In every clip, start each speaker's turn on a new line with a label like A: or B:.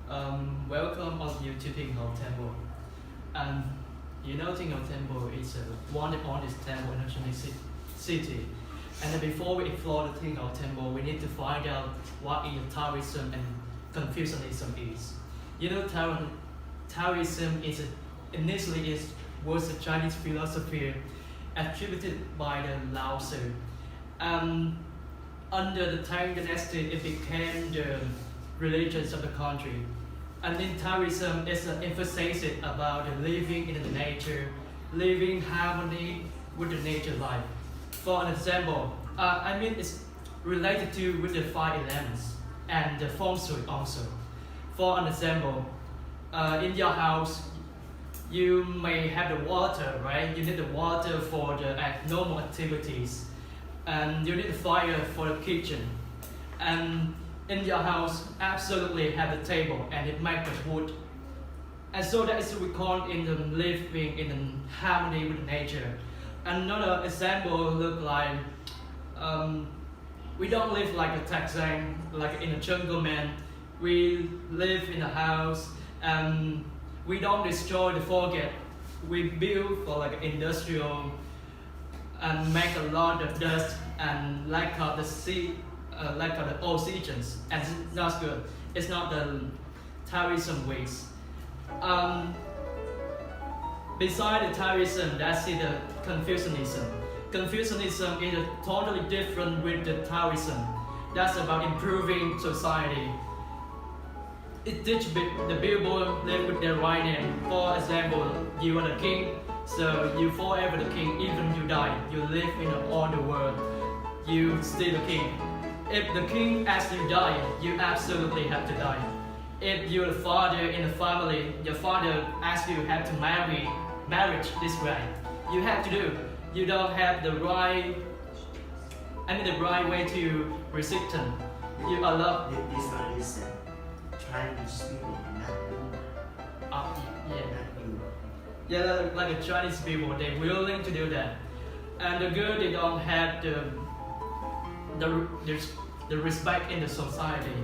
A: Welcome all of you to Thiên Hậu Temple. And you know Thiên Hậu Temple is one of the oldest temple in Ho Chi Minh City. And then before we explore the Thiên Hậu Temple, we need to find out what Taoism and Confucianism is. You know, Taoism was a Chinese philosophy attributed by the Lao Tzu. Under the Tang Dynasty, it became the religion of the country. And in Taoism, it's emphasized about living in the nature, living harmony with the nature life. For an example, it's related to with the 5 elements and the feng shui also. For an example, in your house, you may have the water, right? You need the water for the normal activities, and you need the fire for the kitchen. And in your house, absolutely have the table, and it made of wood. And so that is what we call in the living in the harmony with nature. Another example look like we don't live like a Texan, like in a jungle man. We live in a house and we don't destroy the forest. We build for like industrial and make a lot of dust and lack of the sea, lack of the oxygens, and it's not good. It's not the Taoism ways. Beside the Taoism, that's the Confucianism. Confucianism is totally different with the Taoism. That's about improving society. It teaches the people live with their right name. For example, you are the king, so you forever the king. Even you die, you live in all the world, you still the king. If the king asks you die, you absolutely have to die. If you're the father in a family, your father asks you have to marriage this way, you have to do. You don't have the right way to resist them. You are loved.
B: This one is Chinese people, not you.
A: Yeah, like the Chinese people, they're willing to do that. And the girl, they don't have the respect in the society,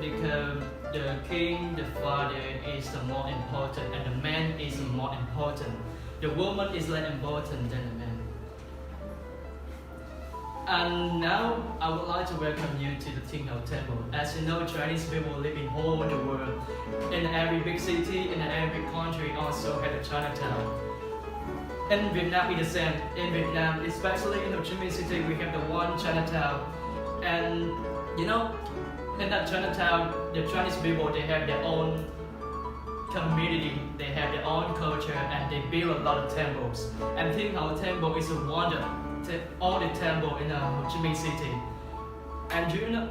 A: because the king, the father is the more important, and the man is more important. The woman is less important than the man. And now I would like to welcome you to the Thiên Hậu Temple. As you know, Chinese people live in all over the world. In every big city, in every country also have a Chinatown. In Vietnam, it's the same. In Vietnam, especially in Ho Chi Minh City, we have the one Chinatown. And you know, in that Chinatown, the Chinese people, they have their own community, they have their own culture, and they build a lot of temples. And Thiên Hậu Temple is a wonder. All the temple in Ho Chi Minh City, and you know,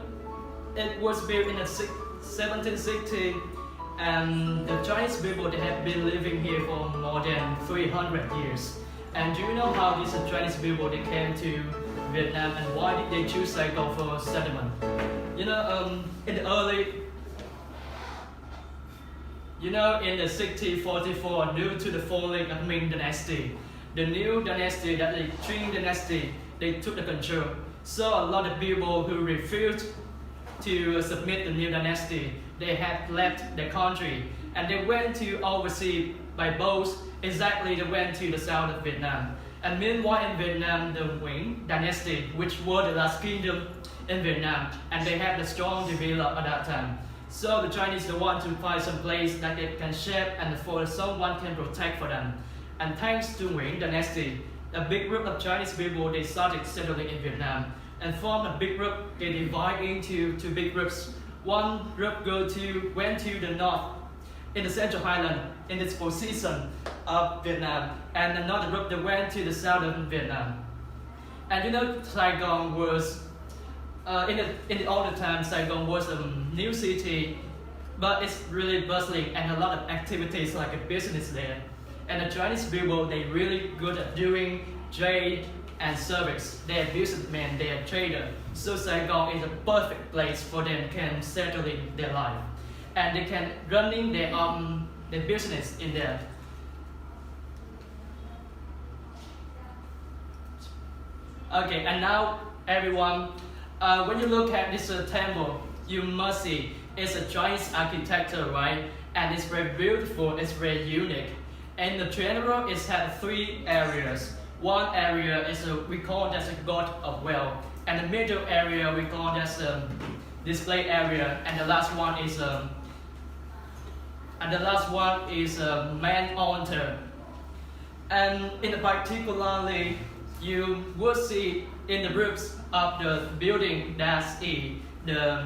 A: it was built in the 1760, and the Chinese people, they have been living here for more than 300 years. And do you know how these Chinese people, they came to Vietnam, and why did they choose Saigon for settlement? You know, in the 1644, due to the falling of Ming Dynasty, the new dynasty, that is Qing Dynasty, they took the control. So a lot of people who refused to submit the new dynasty, they had left the country, and they went to overseas by boat. Exactly, they went to the south of Vietnam. And meanwhile in Vietnam, the Nguyen Dynasty, which was the last kingdom in Vietnam, and they had a strong development at that time. So the Chinese, they want to find some place that they can shape and for someone can protect for them. And thanks to Nguyen Dynasty, a big group of Chinese people, they started settling in Vietnam. And from a big group, they divide into 2 big groups. One group went to the north, in the Central Highland, in its position of Vietnam. And another group, they went to the southern Vietnam. And you know, Saigon was, in the older time, Saigon was a new city, but it's really bustling and a lot of activities like a business there. And the Chinese people, they're really good at doing trade and service. They are businessmen, they are traders. So Saigon is a perfect place for them can settle in their life. And they can running their business in there. Okay, and now everyone, when you look at this temple, you must see It's a Chinese architecture, right? And it's very beautiful, it's very unique. And the general, it has 3 areas. One area is we call that a God of Well, and the middle area we call that display area, and the last one is main altar. And in particularly, you will see in the roofs of the building that's the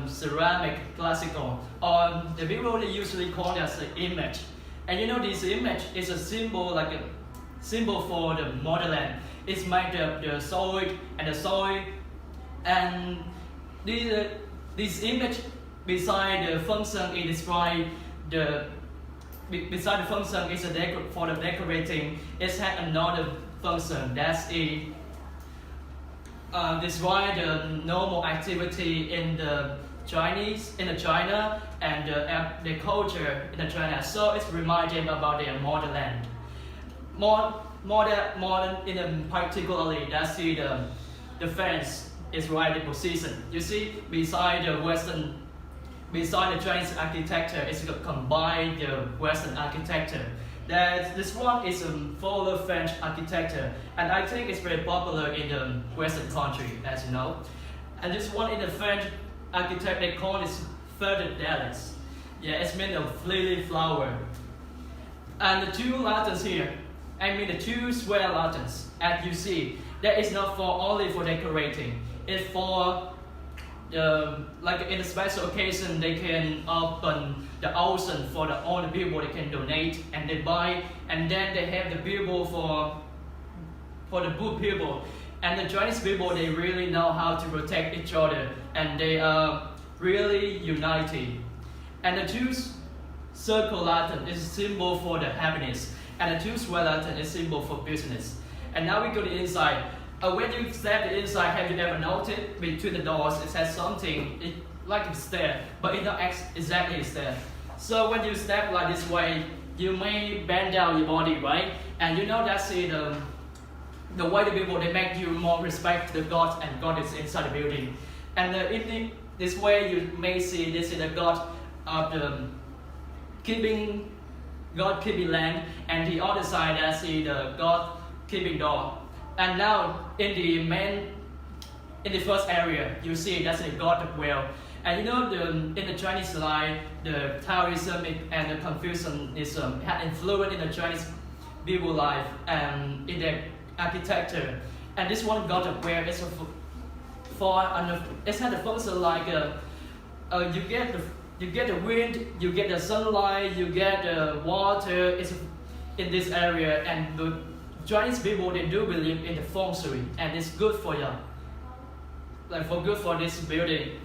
A: ceramic classical, or the people they usually call that the image. And you know this image is a symbol, like a symbol for the motherland. It's made of the soil and the soil, and this image beside the function it describes beside the function is for the decorating. It has another function that's describe the normal activity in the China and the culture in the China. So it's reminding about their motherland. Modern in particularly that's the fence is right in position. You see beside the Chinese architecture, it's combined the Western architecture. This one is a full French architecture, and I think it's very popular in the Western country, as you know. And this one in the French architecture, they call it feu de dalles. Yeah, it's made of lily flower. And the 2 lanterns here, the 2 square lanterns, as you see, that is not only for decorating. It's for like in a special occasion, they can open the auction for all the people. They can donate and they buy, and then they have the people for the poor people. And the Chinese people, they really know how to protect each other, and they are really united. And the 2 circle lantern is a symbol for the happiness, and the 2 square lantern is a symbol for business. And now we go to the inside. When you step inside, have you ever noticed between the doors it has something like a stair, but it's not exactly a stair. So when you step like this way, you may bend down your body, right? And you know that's the way the people they make you more respect the God and goddess inside the building. And in this way you may see this is the God of the keeping land, and the other side that's the God keeping door. And now in the first area, you see that's the God of Well. And you know in the Chinese line, the Taoism and the Confucianism had influence in the Chinese people life and in their architecture. And this one God of Well is it has a function like you get the wind, you get the sunlight, you get the water. It's in this area, and the Chinese people they do believe in the feng shui, and it's good for you, good for this building.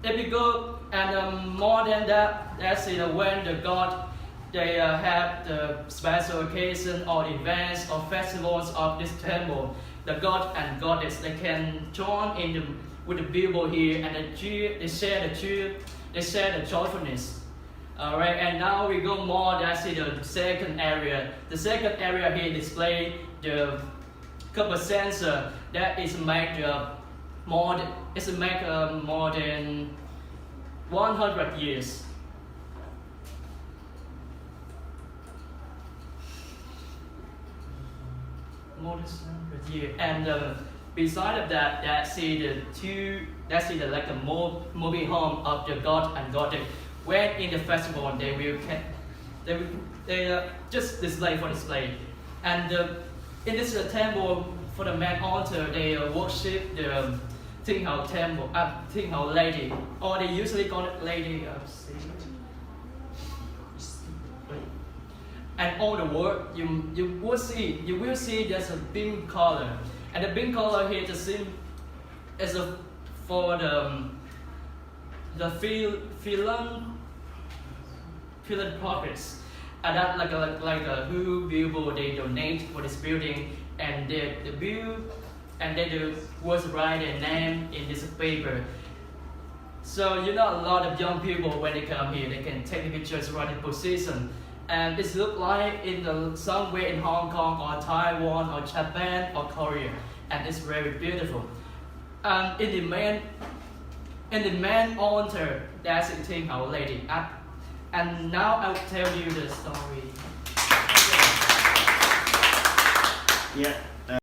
A: If you go and more than that, that's when the God they have the special occasion or events or festivals of this temple. The God and goddess they can join with the people here, and they share the joyfulness. Alright, and now we go more, that's the second area. The second area here display the copper sensor that is made more than 100 years. More than 100 years. And beside of that, that's the like a moving home of the God and goddess. When in the festival they just display for display, and in this temple for the main altar they worship the Thiên Hậu temple, Thiên Hậu lady, or they usually call it lady of sea. And all the world you will see there's a pink color, and the pink color here is for the philanthropists, and that like who people they donate for this building, and they was write their name in this paper. So you know a lot of young people when they come here they can take the pictures right in position, and it look like somewhere in Hong Kong or Taiwan or Japan or Korea, and it's very beautiful. And in the main altar that's eating our lady up. And now I'll tell you the story.
B: Yeah.